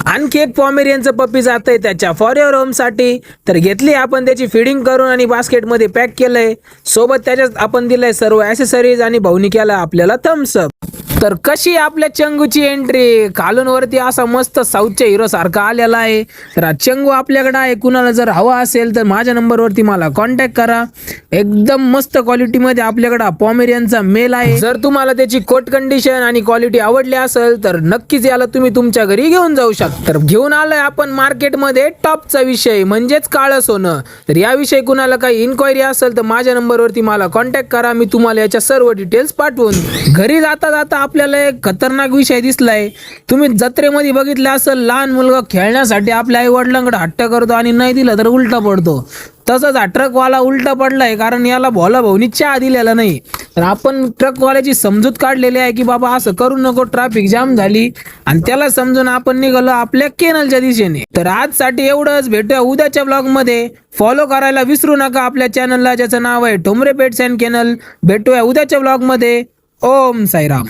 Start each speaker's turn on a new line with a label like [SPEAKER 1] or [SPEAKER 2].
[SPEAKER 1] आणखी एक पॉमेरियनचं पप्पी जात आहे त्याच्या फॉर युअर होम साठी. तर घेतली आपण त्याची फिडिंग करून आणि बास्केटमध्ये पॅक केलंय. सोबत त्याच्यात आपण दिलंय सर्व ॲसेसरीज आणि भाऊनी केला आपल्याला थम्स अप. तर कशी आपल्या चंगूची एंट्री, खालून वरती असा मस्त साऊथच्या हिरो सारखा आलेला आहे. तर हा चंगू आपल्याकडे आहे. कुणाला जर हवा असेल तर माझ्या नंबरवरती मला कॉन्टॅक्ट करा. एकदम मस्त क्वालिटीमध्ये आपल्याकडे हा पॉमेरियनचा मेल आहे. जर तुम्हाला त्याची कोट कंडिशन आणि क्वालिटी आवडली असेल तर नक्कीच याला तुम्ही तुमच्या घरी घेऊन जाऊ शकता. तर घेऊन आलोय आपण मार्केटमध्ये टॉपचा विषय म्हणजेच काळं सोनं. तर याविषयी कुणाला काही इन्क्वायरी असेल तर माझ्या नंबरवरती मला कॉन्टॅक्ट करा. मी तुम्हाला याच्या सर्व डिटेल्स पाठवून. घरी जाता जाता आपल्याला एक खतरनाक विषय दिसलाय. तुम्ही जत्रेमध्ये बघितलं असेल, लहान मुलगा खेळण्यासाठी आपल्या आई वडिलांकडे हट्ट करतो आणि नाही दिलं तर उलटा पडतो. तसंच हा ट्रकवाला उलटा पडलाय कारण याला भोला भाऊनी चहा दिलेला नाही. तर आपण ट्रकवाल्याची समजूत काढलेली आहे की बाबा असं करू नको, ट्रॅफिक जाम झाली, आणि त्याला समजून आपण निघालो आपल्या केनलच्या दिशेने. तर आजसाठी एवढंच. भेटूया उद्याच्या ब्लॉगमध्ये. फॉलो करायला विसरू नका आपल्या चॅनलला, ज्याचं नाव आहे ठोंबरे पेट्स अँड केनल. भेटूया उद्याच्या ब्लॉगमध्ये. ओम साईराम.